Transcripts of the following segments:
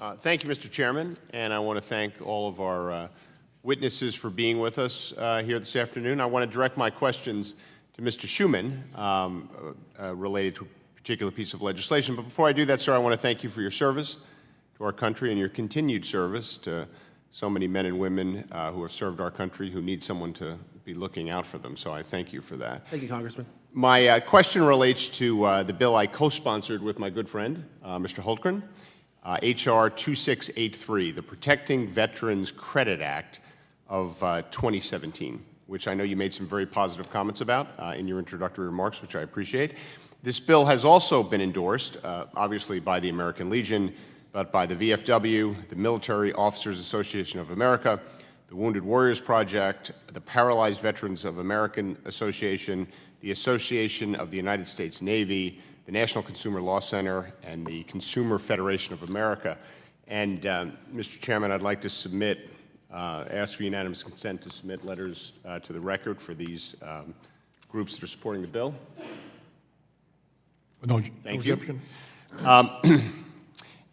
Thank you, Mr. Chairman, and I want to thank all of our witnesses for being with us here this afternoon. I want to direct my questions to Mr. Schuman related to a particular piece of legislation. But before I do that, sir, I want to thank you for your service to our country and your continued service to so many men and women who have served our country who need someone to be looking out for them. So I thank you for that. Thank you, Congressman. My question relates to the bill I co-sponsored with my good friend, Mr. Holtgren, H.R. 2683, the Protecting Veterans Credit Act of 2017, which I know you made some very positive comments about in your introductory remarks, which I appreciate. This bill has also been endorsed, obviously by the American Legion, but by the VFW, the Military Officers Association of America, the Wounded Warriors Project, the Paralyzed Veterans of American Association, the Association of the United States Navy, the National Consumer Law Center, and the Consumer Federation of America. And, Mr. Chairman, I'd like to submit, ask for unanimous consent to submit letters to the record for these groups that are supporting the bill. Thank you.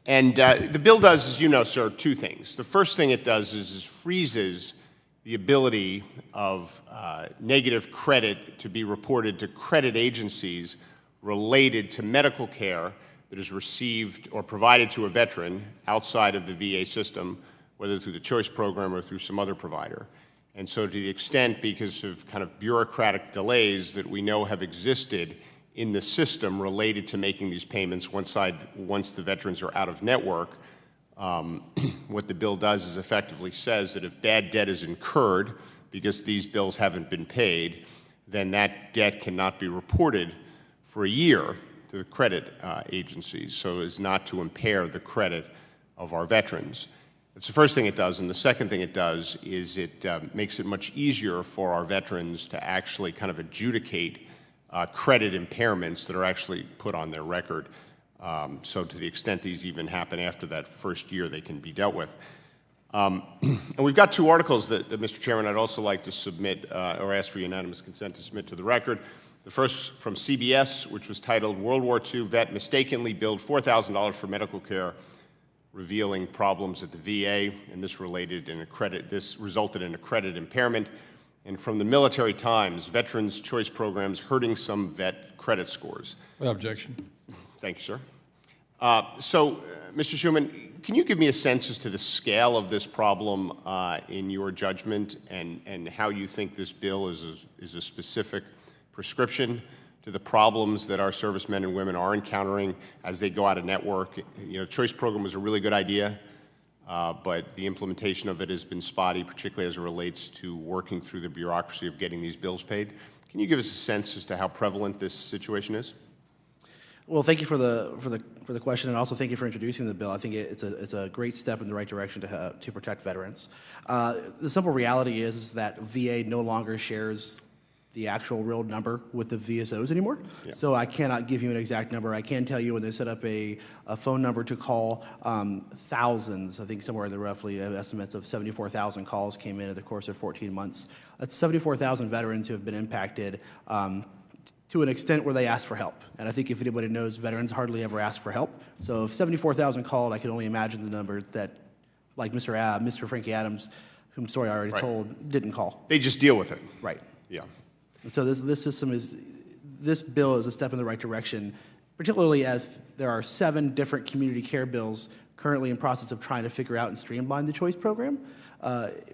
And the bill does, as you know, sir, two things. The first thing it does is freezes the ability of negative credit to be reported to credit agencies related to medical care that is received or provided to a veteran outside of the VA system, whether through the choice program or through some other provider. And so to the extent, because of kind of bureaucratic delays that we know have existed in the system related to making these payments once the veterans are out of network, what the bill does is effectively says that if bad debt is incurred because these bills haven't been paid, then that debt cannot be reported for a year to the credit agencies, so as not to impair the credit of our veterans. That's the first thing it does, and the second thing it does is it makes it much easier for our veterans to actually kind of adjudicate credit impairments that are actually put on their record. So to the extent these even happen after that first year, they can be dealt with. And we've got two articles that, Mr. Chairman, I'd also like to submit or ask for unanimous consent to submit to the record. The first from CBS, which was titled "World War II Vet Mistakenly Billed $4,000 for Medical Care, Revealing Problems at the VA," and this resulted in a credit impairment. And from the Military Times, Veterans Choice Programs Hurting Some Vet Credit Scores. Without objection. Thank you, sir. Mr. Schuman, can you give me a sense as to the scale of this problem in your judgment and how you think this bill is a specific prescription to the problems that our servicemen and women are encountering as they go out of network? You know, choice program was a really good idea, but the implementation of it has been spotty, particularly as it relates to working through the bureaucracy of getting these bills paid. Can you give us a sense as to how prevalent this situation is? Well, thank you for the question, and also thank you for introducing the bill. I think it's a great step in the right direction to protect veterans. The simple reality is that VA no longer shares the actual real number with the VSOs anymore. Yeah. So I cannot give you an exact number. I can tell you when they set up a phone number to call, thousands, I think somewhere in the roughly estimates of 74,000 calls came in over the course of 14 months. That's 74,000 veterans who have been impacted to an extent where they ask for help. And I think if anybody knows, veterans hardly ever ask for help. So if 74,000 called, I can only imagine the number that, like Mr. Frankie Adams, whom story I already told, didn't call. They just deal with it. Right. Yeah. And so this bill is a step in the right direction, particularly as there are 7 different community care bills currently in process of trying to figure out and streamline the choice program,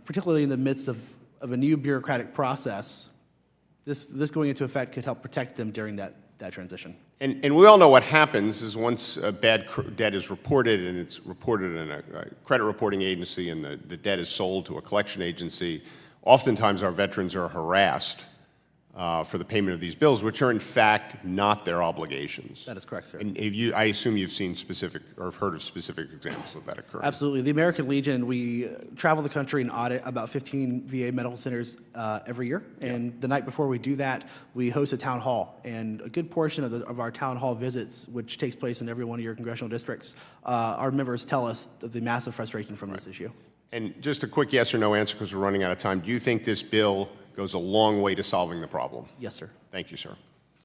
particularly in the midst of a new bureaucratic process. This going into effect could help protect them during that transition. And we all know what happens is once a bad debt is reported and it's reported in a credit reporting agency and the debt is sold to a collection agency, oftentimes our veterans are harassed for the payment of these bills, which are in fact not their obligations. That is correct, sir. And I assume you've seen specific or have heard of specific examples of that occurring. Absolutely. The American Legion, we travel the country and audit about 15 VA medical centers every year. And the night before we do that, we host a town hall. And a good portion of our town hall visits, which takes place in every one of your congressional districts, our members tell us of the massive frustration from this issue. And just a quick yes or no answer because we're running out of time. Do you think this bill goes a long way to solving the problem? Yes, sir. Thank you, sir.